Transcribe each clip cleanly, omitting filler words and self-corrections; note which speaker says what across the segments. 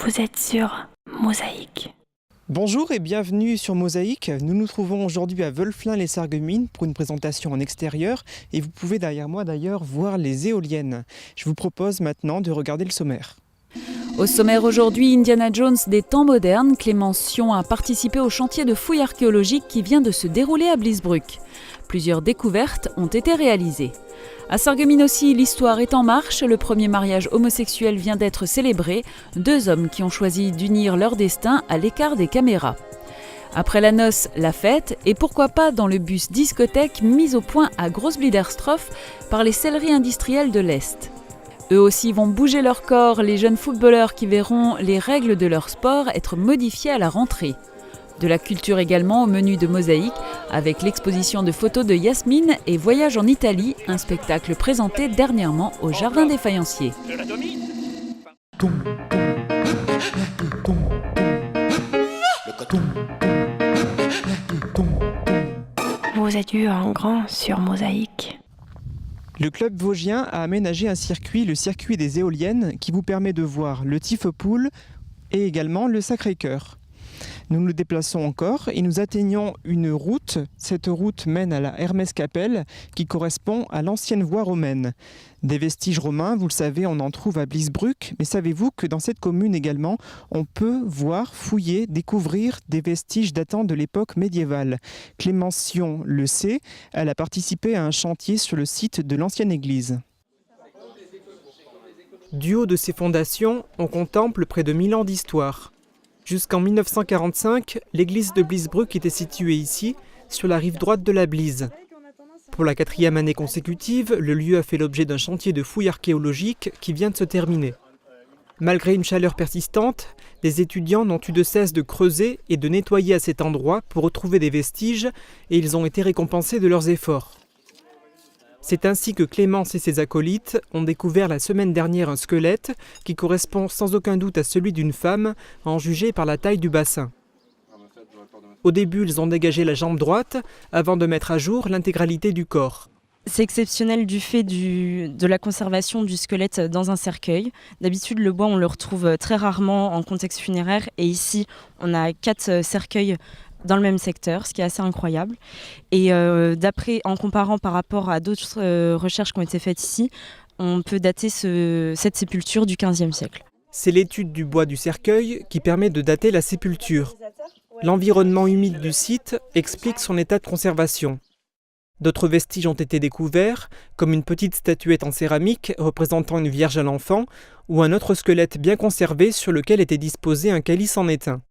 Speaker 1: Vous êtes sur Mosaïque.
Speaker 2: Bonjour et bienvenue sur Mosaïque. Nous nous trouvons aujourd'hui à Wölflin-les-Sarreguemines pour une présentation en extérieur et vous pouvez derrière moi d'ailleurs voir les éoliennes. Je vous propose maintenant de regarder le sommaire.
Speaker 3: Au sommaire aujourd'hui, Indiana Jones des temps modernes, Clémence Sion a participé au chantier de fouilles archéologiques qui vient de se dérouler à Bliesbruck. Plusieurs découvertes ont été réalisées. À Sarreguemines aussi, l'histoire est en marche. Le premier mariage homosexuel vient d'être célébré. 2 hommes qui ont choisi d'unir leur destin à l'écart des caméras. Après la noce, la fête, et pourquoi pas dans le bus discothèque mis au point à Großbliederstorf par les selleries industrielles de l'Est. Eux aussi vont bouger leur corps, les jeunes footballeurs qui verront les règles de leur sport être modifiées à la rentrée. De la culture également au menu de Mosaïque, avec l'exposition de photos de Yasmine et Voyage en Italie, un spectacle présenté dernièrement au Jardin des Faïenciers.
Speaker 1: Vous êtes vu en grand sur Mosaïque.
Speaker 2: Le club vosgien a aménagé un circuit, le circuit des éoliennes, qui vous permet de voir le Tifepoel et également le Sacré-Cœur. Nous nous déplaçons encore et nous atteignons une route. Cette route mène à la Hermeskapelle qui correspond à l'ancienne voie romaine. Des vestiges romains, vous le savez, on en trouve à Bliesbruck, mais savez-vous que dans cette commune également, on peut voir, fouiller, découvrir des vestiges datant de l'époque médiévale. Clémence Sion le sait, elle a participé à un chantier sur le site de l'ancienne église. Du haut de ses fondations, on contemple près de 1000 ans d'histoire. Jusqu'en 1945, l'église de Bliesbruck était située ici, sur la rive droite de la Bliese. Pour la 4e année consécutive, le lieu a fait l'objet d'un chantier de fouilles archéologiques qui vient de se terminer. Malgré une chaleur persistante, les étudiants n'ont eu de cesse de creuser et de nettoyer à cet endroit pour retrouver des vestiges et ils ont été récompensés de leurs efforts. C'est ainsi que Clémence et ses acolytes ont découvert la semaine dernière un squelette qui correspond sans aucun doute à celui d'une femme, à en juger par la taille du bassin. Au début, ils ont dégagé la jambe droite avant de mettre à jour l'intégralité du corps.
Speaker 4: C'est exceptionnel du fait de la conservation du squelette dans un cercueil. D'habitude, le bois, on le retrouve très rarement en contexte funéraire. Et ici, on a 4 cercueils dans le même secteur, ce qui est assez incroyable. Et d'après, en comparant par rapport à d'autres recherches qui ont été faites ici, on peut dater cette sépulture du XVe siècle.
Speaker 2: C'est l'étude du bois du cercueil qui permet de dater la sépulture. L'environnement humide du site explique son état de conservation. D'autres vestiges ont été découverts, comme une petite statuette en céramique représentant une vierge à l'enfant, ou un autre squelette bien conservé sur lequel était disposé un calice en étain.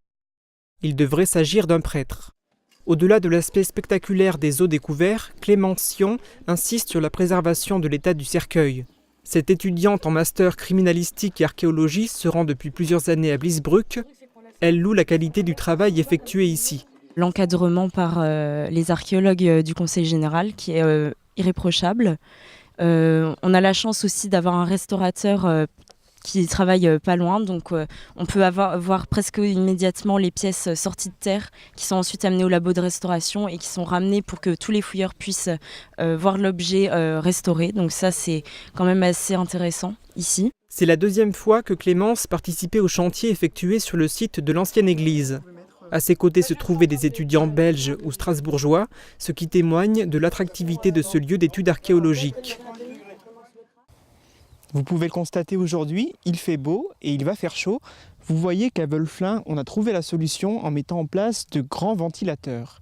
Speaker 2: Il devrait s'agir d'un prêtre. Au-delà de l'aspect spectaculaire des os découverts, Clémence Sion insiste sur la préservation de l'état du cercueil. Cette étudiante en master criminalistique et archéologie se rend depuis plusieurs années à Bliesbruck. Elle loue la qualité du travail effectué ici.
Speaker 4: L'encadrement par les archéologues du Conseil général qui est irréprochable. On a la chance aussi d'avoir un restaurateur qui travaille pas loin, donc on peut voir presque immédiatement les pièces sorties de terre qui sont ensuite amenées au labo de restauration et qui sont ramenées pour que tous les fouilleurs puissent voir l'objet restauré. Donc ça, c'est quand même assez intéressant ici.
Speaker 2: C'est la 2e fois que Clémence participait au chantier effectué sur le site de l'ancienne église. À ses côtés se trouvaient des étudiants belges ou strasbourgeois, ce qui témoigne de l'attractivité de ce lieu d'études archéologiques. Vous pouvez le constater aujourd'hui, il fait beau et il va faire chaud. Vous voyez qu'à Wölflin, on a trouvé la solution en mettant en place de grands ventilateurs.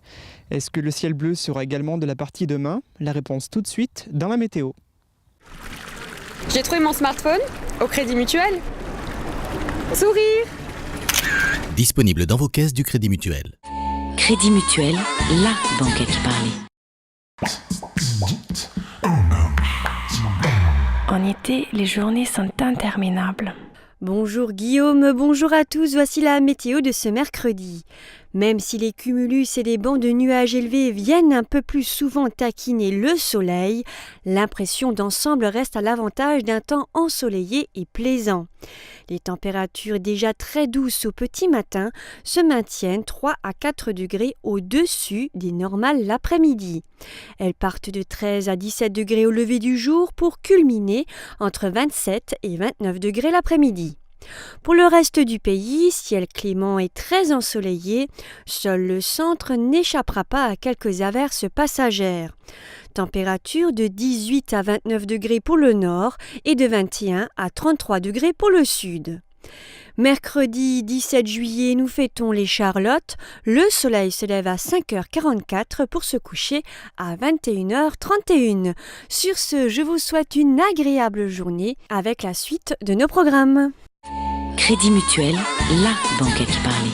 Speaker 2: Est-ce que le ciel bleu sera également de la partie demain? La réponse tout de suite dans la météo.
Speaker 5: J'ai trouvé mon smartphone au Crédit Mutuel. Sourire!
Speaker 6: Disponible dans vos caisses du Crédit Mutuel.
Speaker 7: Crédit Mutuel, la banque à qui parler.
Speaker 1: En été, les journées sont interminables.
Speaker 8: Bonjour Guillaume, bonjour à tous, voici la météo de ce mercredi. Même si les cumulus et les bancs de nuages élevés viennent un peu plus souvent taquiner le soleil, l'impression d'ensemble reste à l'avantage d'un temps ensoleillé et plaisant. Les températures déjà très douces au petit matin se maintiennent 3 à 4 degrés au-dessus des normales l'après-midi. Elles partent de 13 à 17 degrés au lever du jour pour culminer entre 27 et 29 degrés l'après-midi. Pour le reste du pays, ciel clément et très ensoleillé, seul le centre n'échappera pas à quelques averses passagères. Température de 18 à 29 degrés pour le nord et de 21 à 33 degrés pour le sud. Mercredi 17 juillet, nous fêtons les Charlottes. Le soleil se lève à 5h44 pour se coucher à 21h31. Sur ce, je vous souhaite une agréable journée avec la suite de nos programmes.
Speaker 7: Crédit Mutuel, la banque à qui parler.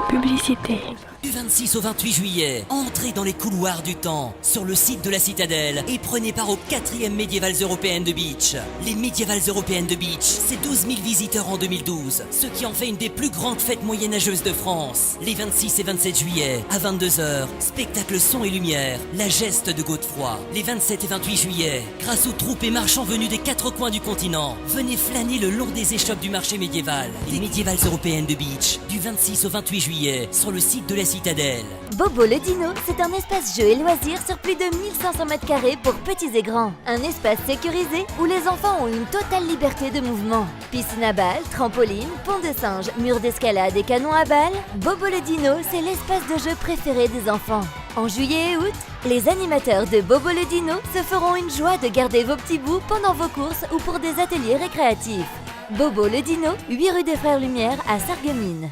Speaker 1: Publicité.
Speaker 9: Du 26 au 28 juillet, entrez dans les couloirs du temps sur le site de la Citadelle et prenez part aux 4e Médiévales Européennes de Beach. Les Médiévales Européennes de Beach, c'est 12 000 visiteurs en 2012, ce qui en fait une des plus grandes fêtes moyenâgeuses de France. Les 26 et 27 juillet, à 22h, spectacle son et lumière, la geste de Godefroy. Les 27 et 28 juillet, grâce aux troupes et marchands venus des 4 coins du continent, venez flâner le long des échoppes du marché médiéval. Les Médiévales Européennes de Beach, du 26 au 28 juillet, sur le site de la Citadelle.
Speaker 10: Bobo le Dino, c'est un espace jeux et loisirs sur plus de 1500 m² pour petits et grands. Un espace sécurisé où les enfants ont une totale liberté de mouvement. Piscine à balles, trampoline, pont de singe, mur d'escalade et canon à balles. Bobo le Dino, c'est l'espace de jeu préféré des enfants. En juillet et août, les animateurs de Bobo le Dino se feront une joie de garder vos petits bouts pendant vos courses ou pour des ateliers récréatifs. Bobo le Dino, 8 rue des Frères Lumière à Sarreguemines.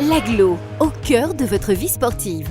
Speaker 11: L'Aglo, au cœur de votre vie sportive.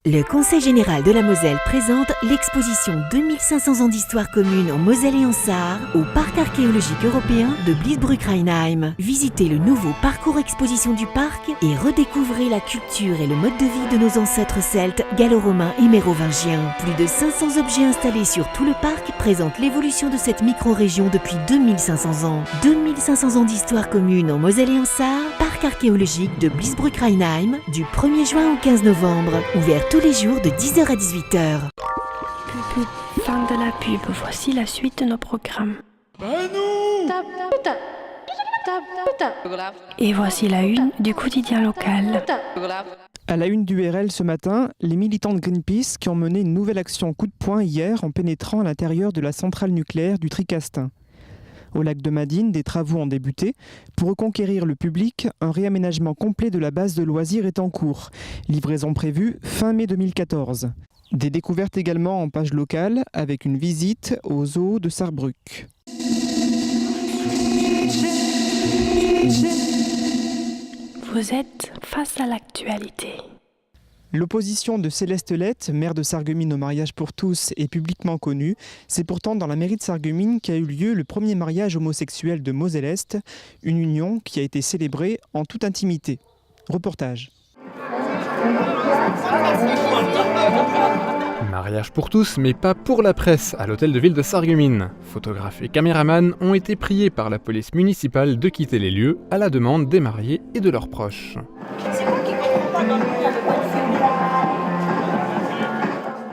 Speaker 12: Le Conseil général de la Moselle présente l'exposition 2500 ans d'histoire commune en Moselle et en Sarre au parc archéologique européen de Bliesbruck-Rheinheim. Visitez le nouveau parcours exposition du parc et redécouvrez la culture et le mode de vie de nos ancêtres celtes, gallo-romains et mérovingiens. Plus de 500 objets installés sur tout le parc présentent l'évolution de cette micro-région depuis 2500 ans. 2500 ans d'histoire commune en Moselle et en Sarre, parc archéologique de Bliesbruck-Rheinheim du 1er juin au 15 novembre. Ouvert tous les jours de 10h à 18h.
Speaker 1: Fin de la pub, voici la suite de nos programmes. Et voici la une du quotidien local.
Speaker 2: À la une du RL ce matin, les militants de Greenpeace qui ont mené une nouvelle action coup de poing hier en pénétrant à l'intérieur de la centrale nucléaire du Tricastin. Au lac de Madine, des travaux ont débuté. Pour reconquérir le public, un réaménagement complet de la base de loisirs est en cours. Livraison prévue fin mai 2014. Des découvertes également en page locale avec une visite au zoo de Sarrebruck.
Speaker 1: Vous êtes face à l'actualité.
Speaker 2: L'opposition de Céleste Lette, maire de Sarreguemines au mariage pour tous, est publiquement connue. C'est pourtant dans la mairie de Sarreguemines qu'a eu lieu le premier mariage homosexuel de Moselle-Est, une union qui a été célébrée en toute intimité. Reportage.
Speaker 13: Mariage pour tous, mais pas pour la presse, à l'hôtel de ville de Sarreguemines. Photographes et caméramans ont été priés par la police municipale de quitter les lieux à la demande des mariés et de leurs proches.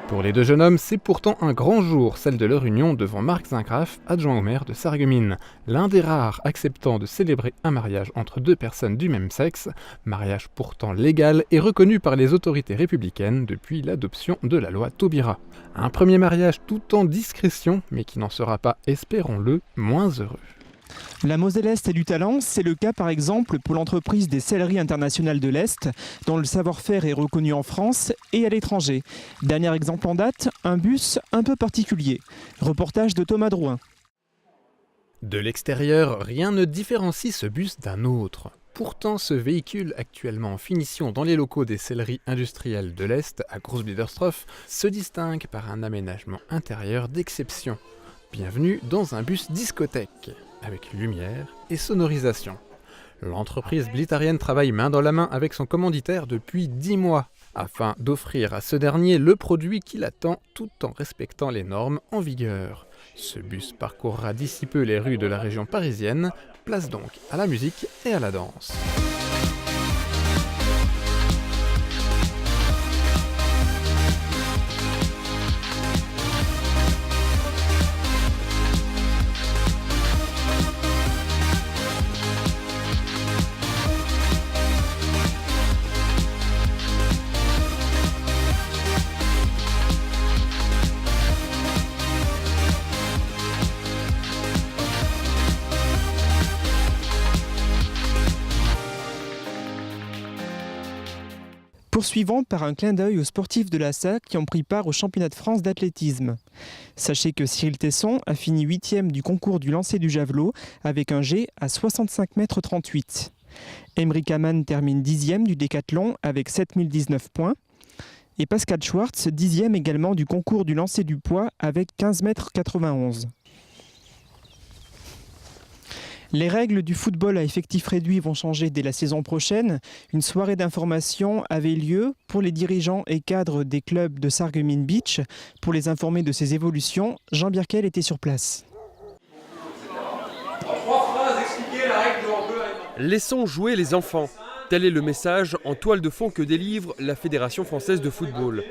Speaker 13: Pour les deux jeunes hommes, c'est pourtant un grand jour, celle de leur union devant Marc Zingraf, adjoint au maire de Sarreguemines, l'un des rares acceptant de célébrer un mariage entre deux personnes du même sexe, mariage pourtant légal et reconnu par les autorités républicaines depuis l'adoption de la loi Taubira. Un premier mariage tout en discrétion, mais qui n'en sera pas, espérons-le, moins heureux.
Speaker 2: La Moselle-Est a du talent, c'est le cas par exemple pour l'entreprise des Selleries Internationales de l'Est, dont le savoir-faire est reconnu en France et à l'étranger. Dernier exemple en date, un bus un peu particulier. Reportage de Thomas Drouin.
Speaker 13: De l'extérieur, rien ne différencie ce bus d'un autre. Pourtant, ce véhicule, actuellement en finition dans les locaux des Selleries Industrielles de l'Est, à Großbiedersdorf, se distingue par un aménagement intérieur d'exception. Bienvenue dans un bus discothèque. avec lumière et sonorisation. L'entreprise blitzarienne travaille main dans la main avec son commanditaire depuis 10 mois, afin d'offrir à ce dernier le produit qu'il attend tout en respectant les normes en vigueur. Ce bus parcourra d'ici peu les rues de la région parisienne, place donc à la musique et à la danse.
Speaker 2: Poursuivons par un clin d'œil aux sportifs de l'ASSA qui ont pris part au championnat de France d'athlétisme. Sachez que Cyril Tesson a fini 8e du concours du lancer du javelot avec un jet à 65,38 m. Emric Amann termine 10e du décathlon avec 7019 points. Et Pascal Schwartz, 10e également du concours du lancer du poids avec 15,91 m. Les règles du football à effectif réduit vont changer dès la saison prochaine. Une soirée d'information avait lieu pour les dirigeants et cadres des clubs de Sarreguemines Beach. Pour les informer de ces évolutions, Jean Birkel était sur place.
Speaker 14: En 3 phrases, expliquez la règle en bleu. Laissons jouer les enfants. Tel est le message en toile de fond que délivre la Fédération française de football.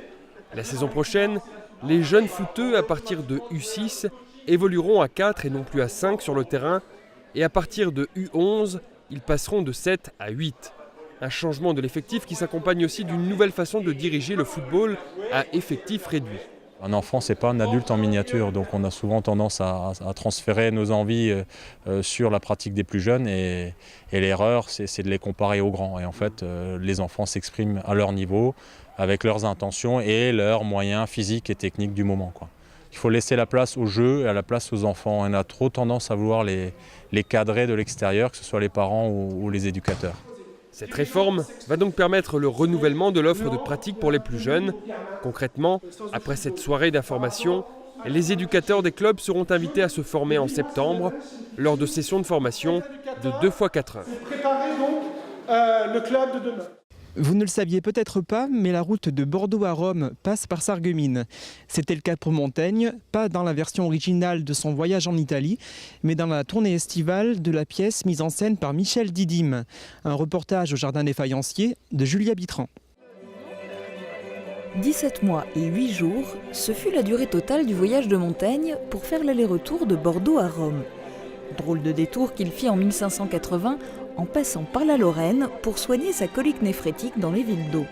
Speaker 14: La saison prochaine, les jeunes footeux à partir de U6 évolueront à 4 et non plus à 5 sur le terrain. Et à partir de U11, ils passeront de 7 à 8. Un changement de l'effectif qui s'accompagne aussi d'une nouvelle façon de diriger le football à effectif réduit.
Speaker 15: Un enfant, ce n'est pas un adulte en miniature, donc on a souvent tendance à transférer nos envies sur la pratique des plus jeunes et l'erreur, c'est de les comparer aux grands. Et en fait, les enfants s'expriment à leur niveau, avec leurs intentions et leurs moyens physiques et techniques du moment, quoi. Il faut laisser la place au jeu et à la place aux enfants. On a trop tendance à vouloir les cadrer de l'extérieur, que ce soit les parents ou les éducateurs.
Speaker 14: Cette réforme va donc permettre le renouvellement de l'offre de pratique pour les plus jeunes. Concrètement, après cette soirée d'information, les éducateurs des clubs seront invités à se former en septembre lors de sessions de formation de 2 fois 4 heures.
Speaker 16: Préparez donc le club de demain.
Speaker 2: Vous ne le saviez peut-être pas, mais la route de Bordeaux à Rome passe par Sarreguemines. C'était le cas pour Montaigne, pas dans la version originale de son voyage en Italie, mais dans la tournée estivale de la pièce mise en scène par Michel Didim. Un reportage au Jardin des Faïenciers de Julia Bitran.
Speaker 17: 17 mois et 8 jours, ce fut la durée totale du voyage de Montaigne pour faire l'aller-retour de Bordeaux à Rome. Drôle de détour qu'il fit en 1580 en passant par la Lorraine pour soigner sa colique néphrétique dans les villes d'eau.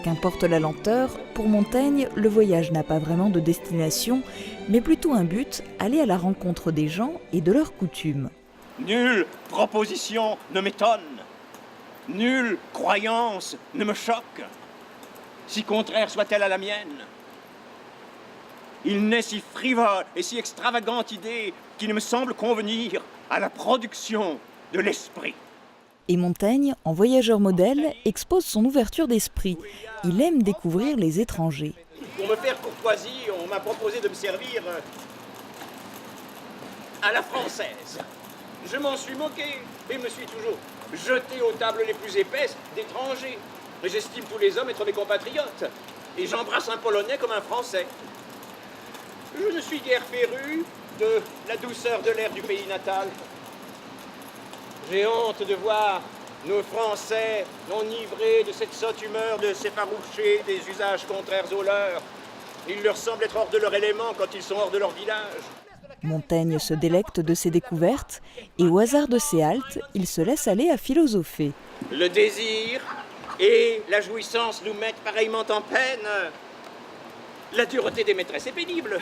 Speaker 17: Qu'importe la lenteur, pour Montaigne, le voyage n'a pas vraiment de destination, mais plutôt un but, aller à la rencontre des gens et de leurs coutumes.
Speaker 18: Nulle proposition ne m'étonne, nulle croyance ne me choque, si contraire soit-elle à la mienne. Il n'est si frivole et si extravagante idée qui ne me semble convenir à la production de l'esprit.
Speaker 17: Et Montaigne, en voyageur modèle, expose son ouverture d'esprit. Il aime découvrir les étrangers.
Speaker 18: Pour me faire courtoisie, on m'a proposé de me servir à la française. Je m'en suis moqué et me suis toujours jeté aux tables les plus épaisses d'étrangers. Mais j'estime tous les hommes être mes compatriotes. Et j'embrasse un Polonais comme un Français. Je ne suis guère féru de la douceur de l'air du pays natal. J'ai honte de voir nos Français enivrés de cette sotte humeur de s'effaroucher des usages contraires aux leurs. Il leur semble être hors de leur élément quand ils sont hors de leur village.
Speaker 17: Montaigne se délecte de ses découvertes et au hasard de ses haltes, il se laisse aller à philosopher.
Speaker 18: Le désir et la jouissance nous mettent pareillement en peine. La dureté des maîtresses est pénible.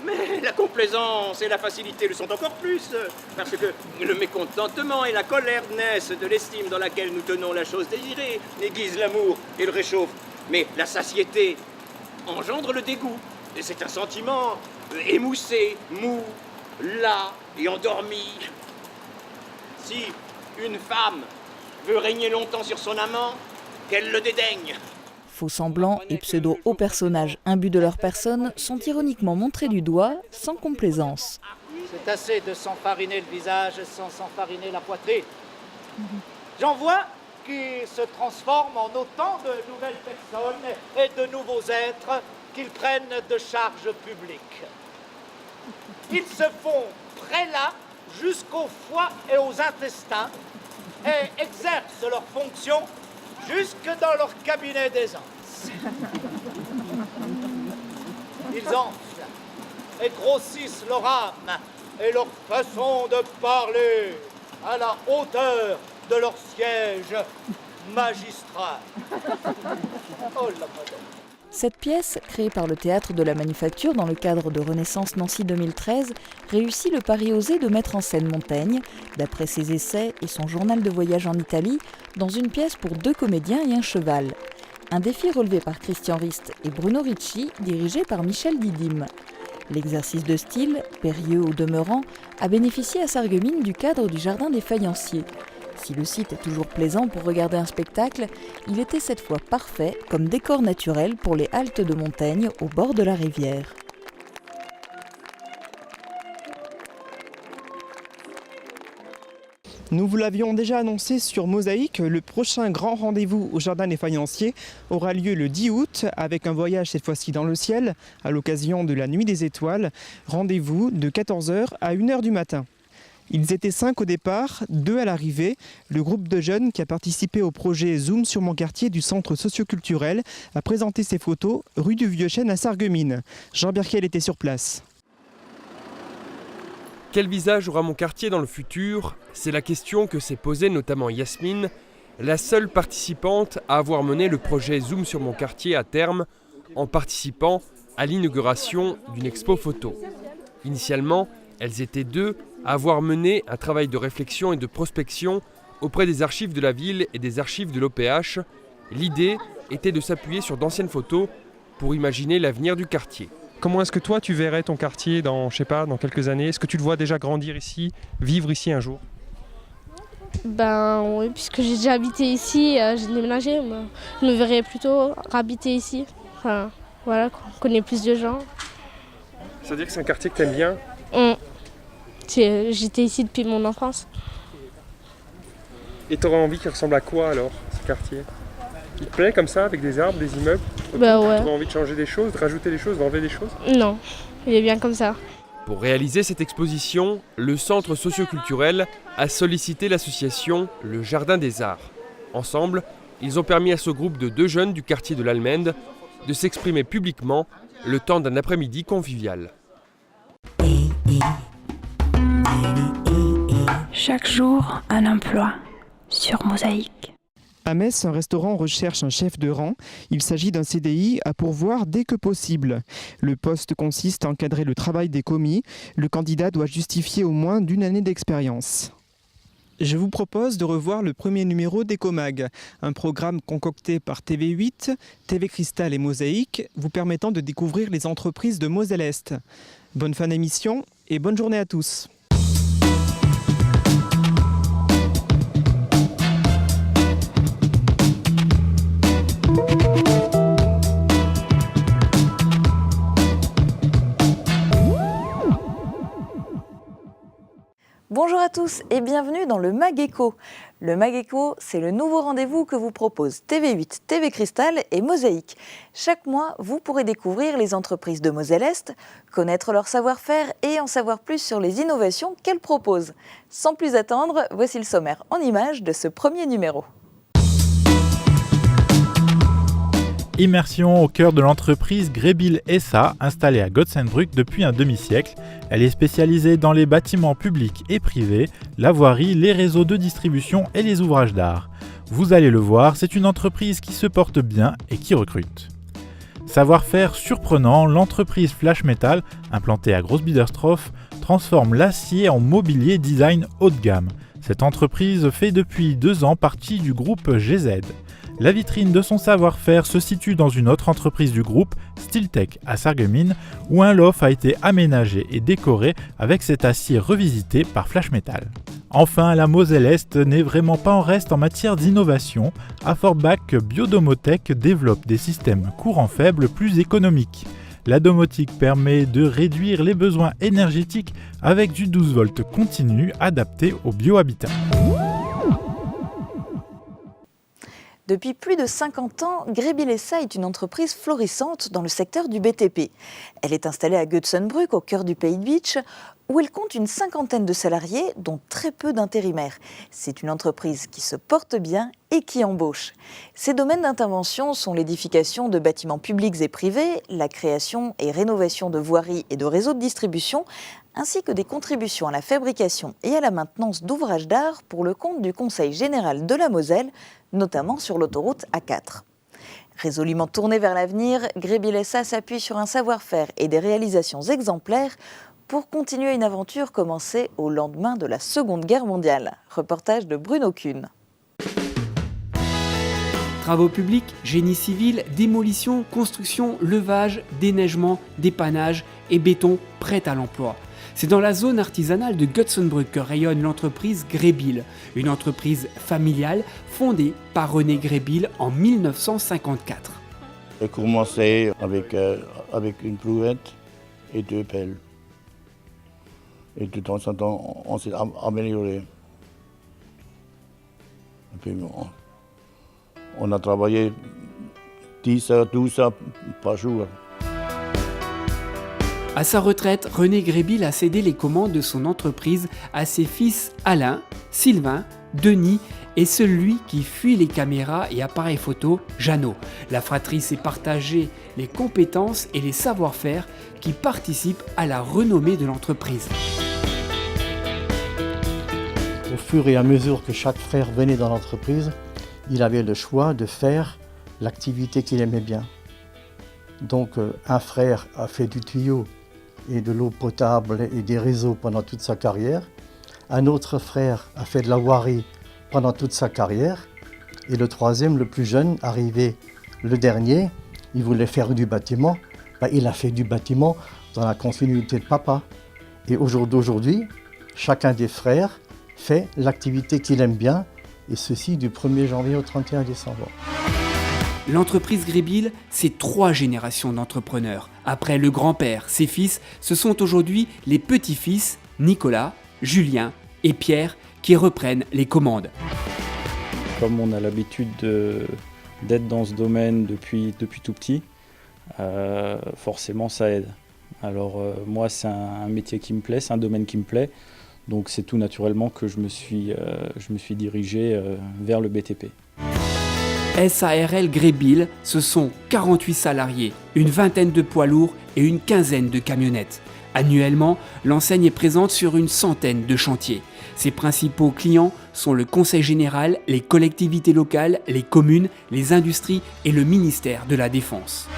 Speaker 18: Mais la complaisance et la facilité le sont encore plus, parce que le mécontentement et la colère naissent de l'estime dans laquelle nous tenons la chose désirée, aiguisent l'amour et le réchauffent. Mais la satiété engendre le dégoût, et c'est un sentiment émoussé, mou, las et endormi. Si une femme veut régner longtemps sur son amant, qu'elle le dédaigne.
Speaker 17: Faux semblants et pseudo-hauts personnages imbus de leur personne sont ironiquement montrés du doigt, sans complaisance.
Speaker 18: C'est assez de s'enfariner le visage sans s'enfariner la poitrine. J'en vois qui se transforment en autant de nouvelles personnes et de nouveaux êtres qu'ils prennent de charges publiques. Ils se font prélats jusqu'au foie et aux intestins et exercent leurs fonctions jusque dans leur cabinet d'aisance. Ils enflent et grossissent leur âme et leur façon de parler à la hauteur de leur siège magistral. Oh la madame.
Speaker 17: Cette pièce, créée par le Théâtre de la Manufacture dans le cadre de Renaissance Nancy 2013, réussit le pari osé de mettre en scène Montaigne, d'après ses essais et son journal de voyage en Italie, dans une pièce pour 2 comédiens et un cheval. Un défi relevé par Christian Rist et Bruno Ricci, dirigé par Michel Didim. L'exercice de style, périlleux au demeurant, a bénéficié à Sarreguemines du cadre du Jardin des Faïenciers. Si le site est toujours plaisant pour regarder un spectacle, il était cette fois parfait comme décor naturel pour les haltes de Montaigne au bord de la rivière.
Speaker 2: Nous vous l'avions déjà annoncé sur Mosaïque, le prochain grand rendez-vous au Jardin des Faïenciers aura lieu le 10 août avec un voyage cette fois-ci dans le ciel à l'occasion de la Nuit des Étoiles. Rendez-vous de 14h à 1h du matin. Ils étaient 5 au départ, 2 à l'arrivée. Le groupe de jeunes qui a participé au projet Zoom sur mon quartier du centre socioculturel a présenté ses photos rue du Vieux-Chêne à Sarreguemines. Jean Birkel était sur place.
Speaker 14: Quel visage aura mon quartier dans le futur ? C'est la question que s'est posée notamment Yasmine, la seule participante à avoir mené le projet Zoom sur mon quartier à terme en participant à l'inauguration d'une expo photo. Initialement, elles étaient 2 à avoir mené un travail de réflexion et de prospection auprès des archives de la ville et des archives de l'OPH. L'idée était de s'appuyer sur d'anciennes photos pour imaginer l'avenir du quartier.
Speaker 19: Comment est-ce que toi tu verrais ton quartier dans quelques années ? Est-ce que tu le vois déjà grandir ici, vivre ici un jour ?
Speaker 20: Ben oui, puisque j'ai déjà habité ici, j'ai déménagé, je me verrais plutôt habiter ici. Enfin, voilà, qu'on connaît plus de gens.
Speaker 19: Ça veut dire que c'est un quartier que tu aimes bien ?
Speaker 20: J'étais ici depuis mon enfance.
Speaker 19: Et tu aurais envie qu'il ressemble à quoi alors, ce quartier ? Il te plaît comme ça, avec des arbres, des immeubles ?
Speaker 20: Bah ouais.
Speaker 19: Tu aurais envie de changer des choses, de rajouter des choses, d'enlever des choses ?
Speaker 20: Non, il est bien comme ça.
Speaker 14: Pour réaliser cette exposition, le centre socioculturel a sollicité l'association Le Jardin des Arts. Ensemble, ils ont permis à ce groupe de 2 jeunes du quartier de l'Almende de s'exprimer publiquement le temps d'un après-midi convivial.
Speaker 1: Chaque jour, un emploi sur Mosaïque.
Speaker 2: À Metz, un restaurant recherche un chef de rang. Il s'agit d'un CDI à pourvoir dès que possible. Le poste consiste à encadrer le travail des commis. Le candidat doit justifier au moins d'1 année d'expérience. Je vous propose de revoir le premier numéro d'Ecomag, un programme concocté par TV8, TV Cristal et Mosaïque, vous permettant de découvrir les entreprises de Moselle-Est. Bonne fin d'émission et bonne journée à tous.
Speaker 17: Bonjour à tous et bienvenue dans le Mag Éco. Le Mag Éco, c'est le nouveau rendez-vous que vous propose TV8, TV Cristal et Mosaïque. Chaque mois, vous pourrez découvrir les entreprises de Moselle-Est, connaître leur savoir-faire et en savoir plus sur les innovations qu'elles proposent. Sans plus attendre, voici le sommaire en images de ce premier numéro.
Speaker 21: Immersion au cœur de l'entreprise Greybill SA, installée à Gotsenbrück depuis un demi-siècle. Elle est spécialisée dans les bâtiments publics et privés, la voirie, les réseaux de distribution et les ouvrages d'art. Vous allez le voir, c'est une entreprise qui se porte bien et qui recrute. Savoir-faire surprenant, l'entreprise Flash Metal, implantée à Großbiedersdorf, transforme l'acier en mobilier design haut de gamme. Cette entreprise fait depuis 2 ans partie du groupe GZ. La vitrine de son savoir-faire se situe dans une autre entreprise du groupe, Steeltech à Sarreguemines, où un loft a été aménagé et décoré avec cet acier revisité par Flash Metal. Enfin, la Moselle-Est n'est vraiment pas en reste en matière d'innovation. À Forbach, Biodomotech développe des systèmes courant faible plus économiques. La domotique permet de réduire les besoins énergétiques avec du 12 volts continu adapté au biohabitat.
Speaker 17: Depuis plus de 50 ans, Greybill SA est une entreprise florissante dans le secteur du BTP. Elle est installée à Gotsenbrück, au cœur du pays de Bitche, où elle compte une 50aine de salariés, dont très peu d'intérimaires. C'est une entreprise qui se porte bien et qui embauche. Ses domaines d'intervention sont l'édification de bâtiments publics et privés, la création et rénovation de voiries et de réseaux de distribution, ainsi que des contributions à la fabrication et à la maintenance d'ouvrages d'art pour le compte du Conseil général de la Moselle, notamment sur l'autoroute A4. Résolument tourné vers l'avenir, Greybill SA s'appuie sur un savoir-faire et des réalisations exemplaires pour continuer une aventure commencée au lendemain de la Seconde Guerre mondiale. Reportage de Bruno Kuhn.
Speaker 3: Travaux publics, génie civil, démolition, construction, levage, déneigement, dépannage et béton prêt à l'emploi. C'est dans la zone artisanale de Gotsenbrück que rayonne l'entreprise Greybill, une entreprise familiale fondée par René Greybill en 1954.
Speaker 22: J'ai commencé avec une brouette et 2 pelles. Et de temps en temps, on s'est amélioré. Et puis, on a travaillé 10 heures, 12 heures par jour.
Speaker 3: À sa retraite, René Greybill a cédé les commandes de son entreprise à ses fils Alain, Sylvain, Denis et celui qui fuit les caméras et appareils photo, Jeannot. La fratrie s'est partagé les compétences et les savoir-faire qui participent à la renommée de l'entreprise.
Speaker 23: Au fur et à mesure que chaque frère venait dans l'entreprise, il avait le choix de faire l'activité qu'il aimait bien. Donc un frère a fait du tuyau et de l'eau potable et des réseaux pendant toute sa carrière. Un autre frère a fait de la voirie pendant toute sa carrière. Et le troisième, le plus jeune, arrivé le dernier, il voulait faire du bâtiment. Il a fait du bâtiment dans la continuité de papa. Et aujourd'hui, chacun des frères fait l'activité qu'il aime bien, et ceci du 1er janvier au 31 décembre.
Speaker 3: L'entreprise Greybill, c'est 3 générations d'entrepreneurs. Après le grand-père, ses fils, ce sont aujourd'hui les petits-fils, Nicolas, Julien et Pierre, qui reprennent les commandes.
Speaker 24: Comme on a l'habitude d'être dans ce domaine depuis tout petit, forcément ça aide. Alors moi c'est un métier qui me plaît, c'est un domaine qui me plaît, donc c'est tout naturellement que je me suis dirigé vers le BTP.
Speaker 3: SARL Greybill, ce sont 48 salariés, une vingtaine de poids lourds et une quinzaine de camionnettes. Annuellement, l'enseigne est présente sur une centaine de chantiers. Ses principaux clients sont le Conseil général, les collectivités locales, les communes, les industries et le ministère de la Défense.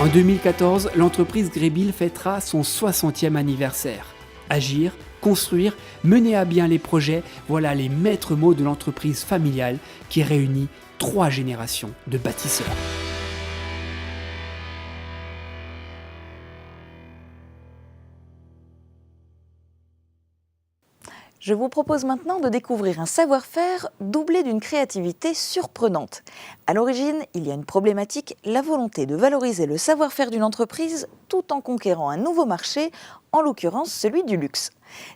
Speaker 3: En 2014, l'entreprise Greybill fêtera son 60e anniversaire. Agir, construire, mener à bien les projets, voilà les maîtres mots de l'entreprise familiale qui réunit 3 générations de bâtisseurs.
Speaker 17: Je vous propose maintenant de découvrir un savoir-faire doublé d'une créativité surprenante. À l'origine, il y a une problématique, la volonté de valoriser le savoir-faire d'une entreprise tout en conquérant un nouveau marché, en l'occurrence celui du luxe.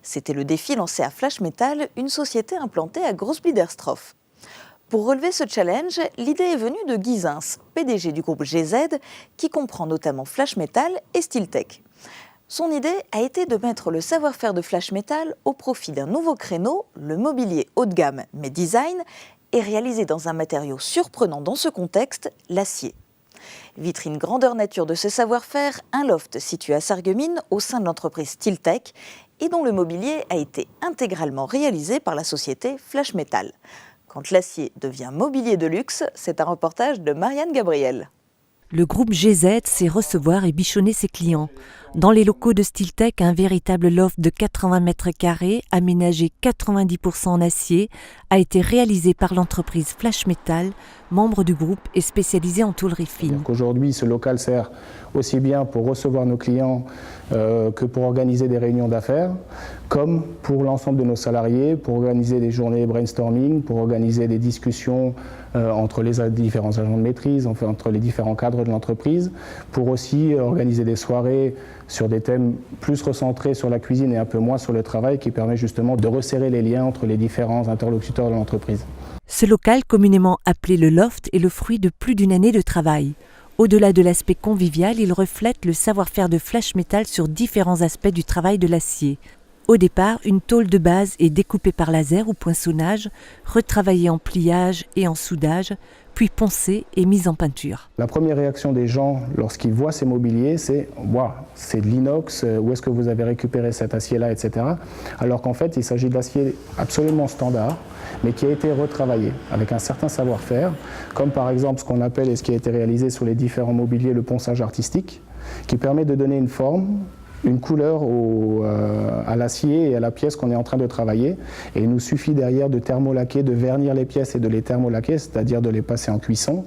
Speaker 17: C'était le défi lancé à Flash Metal, une société implantée à Großbiedersdorf. Pour relever ce challenge, l'idée est venue de Guy Zins, PDG du groupe GZ, qui comprend notamment Flash Metal et Steeltech. Son idée a été de mettre le savoir-faire de Flash Metal au profit d'un nouveau créneau, le mobilier haut de gamme mais design, et réalisé dans un matériau surprenant dans ce contexte, l'acier. Vitrine grandeur nature de ce savoir-faire, un loft situé à Sarreguemines au sein de l'entreprise Steeltech et dont le mobilier a été intégralement réalisé par la société Flash Metal. Quand l'acier devient mobilier de luxe, c'est un reportage de Marianne Gabriel.
Speaker 25: Le groupe GZ sait recevoir et bichonner ses clients. Dans les locaux de Steeltech, un véritable loft de 80 mètres carrés, aménagé 90% en acier, a été réalisé par l'entreprise Flash Metal, membre du groupe et spécialisée en tôlerie fine.
Speaker 26: Aujourd'hui, ce local sert aussi bien pour recevoir nos clients que pour organiser des réunions d'affaires,
Speaker 4: comme pour l'ensemble de nos salariés, pour organiser des journées brainstorming, pour organiser des discussions entre les différents agents de maîtrise, enfin, entre les différents cadres de l'entreprise, pour aussi organiser des soirées sur des thèmes plus recentrés sur la cuisine et un peu moins sur le travail, qui permet justement de resserrer les liens entre les différents interlocuteurs de l'entreprise.
Speaker 25: Ce local, communément appelé le loft, est le fruit de plus d'une année de travail. Au-delà de l'aspect convivial, il reflète le savoir-faire de Flash Metal sur différents aspects du travail de l'acier. Au départ, une tôle de base est découpée par laser ou poinçonnage, retravaillée en pliage et en soudage, puis poncée et mise en peinture.
Speaker 4: La première réaction des gens lorsqu'ils voient ces mobiliers, c'est « Waouh, c'est de l'inox, où est-ce que vous avez récupéré cet acier-là, etc. » Alors qu'en fait, il s'agit d'acier absolument standard, mais qui a été retravaillé avec un certain savoir-faire, comme par exemple ce qu'on appelle et ce qui a été réalisé sur les différents mobiliers, le ponçage artistique, qui permet de donner une forme, une couleur à l'acier et à la pièce qu'on est en train de travailler. Et il nous suffit derrière de thermolaquer, de vernir les pièces et de les thermolaquer, c'est-à-dire de les passer en cuisson,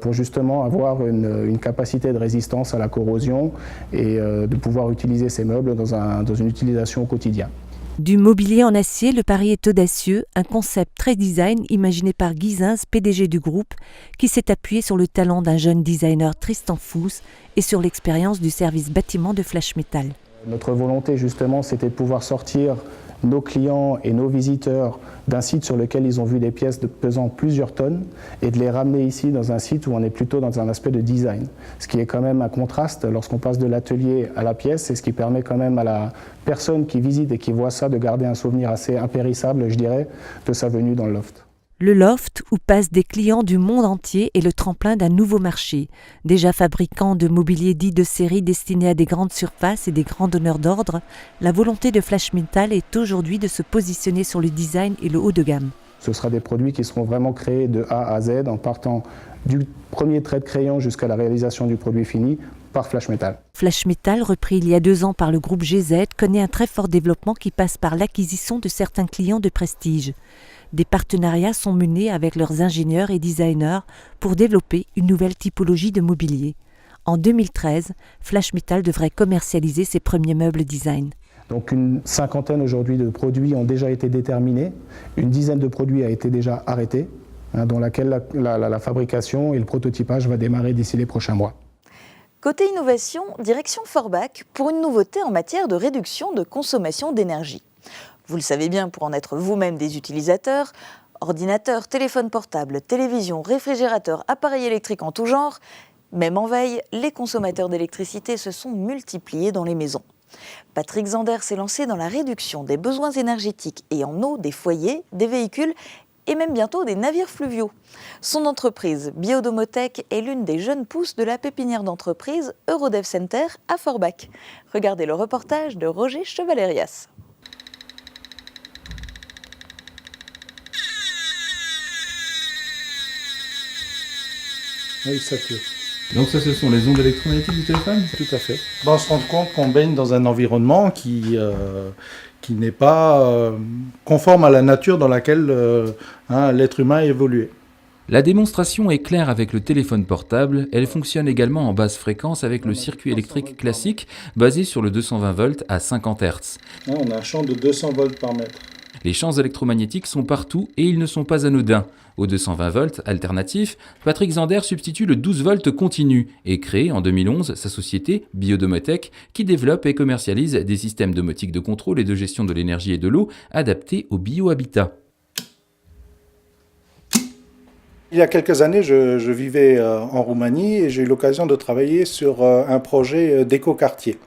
Speaker 4: pour justement avoir une capacité de résistance à la corrosion et de pouvoir utiliser ces meubles dans une utilisation au quotidien.
Speaker 25: Du mobilier en acier, le pari est audacieux, un concept très design imaginé par Guy Zins, PDG du groupe, qui s'est appuyé sur le talent d'un jeune designer Tristan Fous et sur l'expérience du service bâtiment de Flash Metal.
Speaker 4: Notre volonté justement, c'était de pouvoir sortir nos clients et nos visiteurs d'un site sur lequel ils ont vu des pièces pesant plusieurs tonnes et de les ramener ici dans un site où on est plutôt dans un aspect de design. Ce qui est quand même un contraste lorsqu'on passe de l'atelier à la pièce et ce qui permet quand même à la personne qui visite et qui voit ça de garder un souvenir assez impérissable, je dirais, de sa venue dans le loft.
Speaker 25: Le loft, où passent des clients du monde entier, est le tremplin d'un nouveau marché. Déjà fabricant de mobilier dit de série destiné à des grandes surfaces et des grands donneurs d'ordre, la volonté de Flash Metal est aujourd'hui de se positionner sur le design et le haut de gamme.
Speaker 4: Ce sera des produits qui seront vraiment créés de A à Z, en partant du premier trait de crayon jusqu'à la réalisation du produit fini par Flash Metal.
Speaker 25: Flash Metal, repris il y a 2 ans par le groupe GZ, connaît un très fort développement qui passe par l'acquisition de certains clients de prestige. Des partenariats sont menés avec leurs ingénieurs et designers pour développer une nouvelle typologie de mobilier. En 2013, Flash Metal devrait commercialiser ses premiers meubles design.
Speaker 4: Donc une cinquantaine aujourd'hui de produits ont déjà été déterminés, une dizaine de produits a été déjà arrêtés, dans laquelle la fabrication et le prototypage va démarrer d'ici les prochains mois.
Speaker 17: Côté innovation, direction Forbach pour une nouveauté en matière de réduction de consommation d'énergie. Vous le savez bien pour en être vous-même des utilisateurs, ordinateurs, téléphones portables, télévision, réfrigérateurs, appareils électriques en tout genre, même en veille, les consommateurs d'électricité se sont multipliés dans les maisons. Patrick Zander s'est lancé dans la réduction des besoins énergétiques et en eau des foyers, des véhicules et même bientôt des navires fluviaux. Son entreprise Biodomotech est l'une des jeunes pousses de la pépinière d'entreprise Eurodev Center à Forbach. Regardez le reportage de Roger Chevalerias.
Speaker 23: Oui, ça tue.
Speaker 5: Donc ça, ce sont les ondes électromagnétiques du téléphone ?
Speaker 23: Tout à fait. On se rend compte qu'on baigne dans un environnement qui n'est pas conforme à la nature dans laquelle l'être humain a évolué.
Speaker 5: La démonstration est claire avec le téléphone portable. Elle fonctionne également en basse fréquence avec le circuit électrique classique basé sur le 220 volts à 50 Hz.
Speaker 23: On a un champ de 200 volts par mètre.
Speaker 5: Les champs électromagnétiques sont partout et ils ne sont pas anodins. Au 220 volts alternatif, Patrick Zander substitue le 12 volts continu et crée en 2011 sa société Biodomotech qui développe et commercialise des systèmes domotiques de contrôle et de gestion de l'énergie et de l'eau adaptés au biohabitat.
Speaker 23: Il y a quelques années, je vivais en Roumanie et j'ai eu l'occasion de travailler sur un projet d'écoquartier.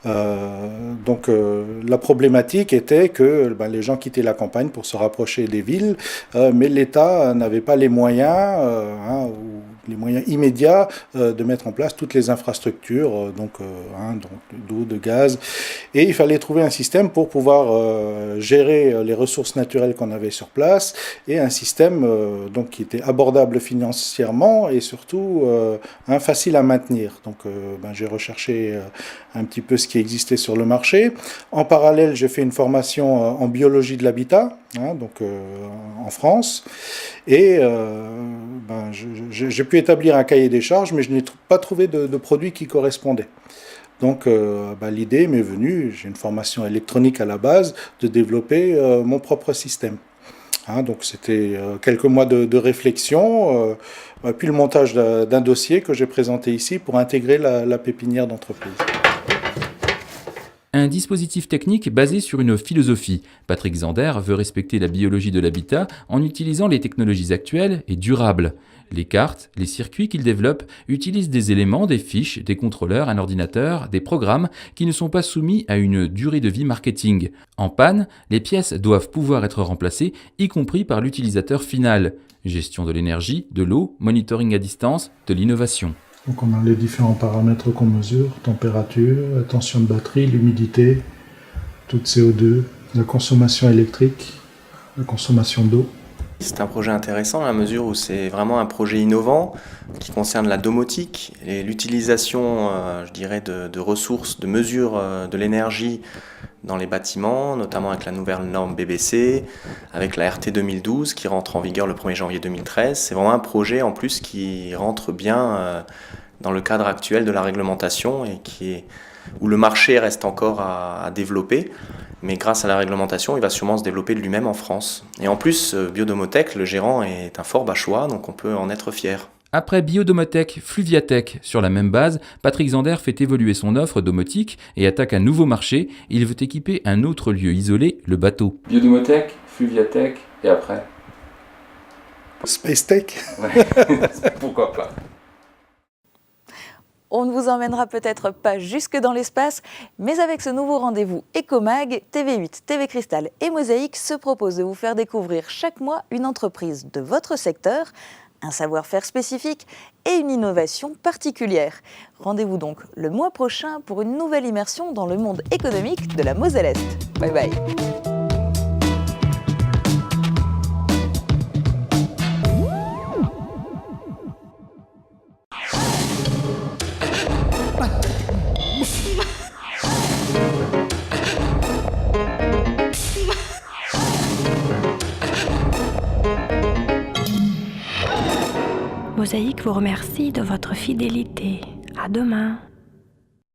Speaker 23: La problématique était que les gens quittaient la campagne pour se rapprocher des villes, mais l'État n'avait pas les moyens, les moyens immédiats de mettre en place toutes les infrastructures, d'eau, de gaz, et il fallait trouver un système pour pouvoir gérer les ressources naturelles qu'on avait sur place, et un système qui était abordable financièrement et surtout facile à maintenir. J'ai recherché un petit peu ce qui existait sur le marché. En parallèle, j'ai fait une formation en biologie de l'habitat, en France, et j'ai pu établir un cahier des charges, mais je n'ai pas trouvé de produit qui correspondait.
Speaker 6: Donc l'idée m'est venue, j'ai une formation électronique à la base, de développer mon propre système. Donc c'était quelques mois de réflexion, puis le montage d'un dossier que j'ai présenté ici pour intégrer la pépinière d'entreprise.
Speaker 5: Un dispositif technique basé sur une philosophie. Patrick Zander veut respecter la biologie de l'habitat en utilisant les technologies actuelles et durables. Les cartes, les circuits qu'il développe utilisent des éléments, des fiches, des contrôleurs, un ordinateur, des programmes qui ne sont pas soumis à une durée de vie marketing. En panne, les pièces doivent pouvoir être remplacées, y compris par l'utilisateur final. Gestion de l'énergie, de l'eau, monitoring à distance, de l'innovation.
Speaker 7: Donc on a les différents paramètres qu'on mesure, température, la tension de batterie, l'humidité, taux de CO2, la consommation électrique, la consommation d'eau.
Speaker 8: C'est un projet intéressant à la mesure où c'est vraiment un projet innovant qui concerne la domotique et l'utilisation, de ressources, de mesure de l'énergie dans les bâtiments, notamment avec la nouvelle norme BBC, avec la RT 2012 qui rentre en vigueur le 1er janvier 2013. C'est vraiment un projet en plus qui rentre bien dans le cadre actuel de la réglementation et où le marché reste encore à développer. Mais grâce à la réglementation, il va sûrement se développer de lui-même en France. Et en plus, Biodomotech, le gérant est un fort bachois, donc on peut en être fier.
Speaker 5: Après Biodomotech, Fluviatech, sur la même base, Patrick Zander fait évoluer son offre domotique et attaque un nouveau marché. Il veut équiper un autre lieu isolé, le bateau. Biodomotech, Fluviatech, et après
Speaker 6: Space Tech.
Speaker 5: Ouais, pourquoi pas.
Speaker 17: On ne vous emmènera peut-être pas jusque dans l'espace, mais avec ce nouveau rendez-vous Ecomag, TV8, TV Cristal et Mosaïque se proposent de vous faire découvrir chaque mois une entreprise de votre secteur, un savoir-faire spécifique et une innovation particulière. Rendez-vous donc le mois prochain pour une nouvelle immersion dans le monde économique de la Moselle-Est. Bye bye.
Speaker 1: Mosaïque vous remercie de votre fidélité. À demain.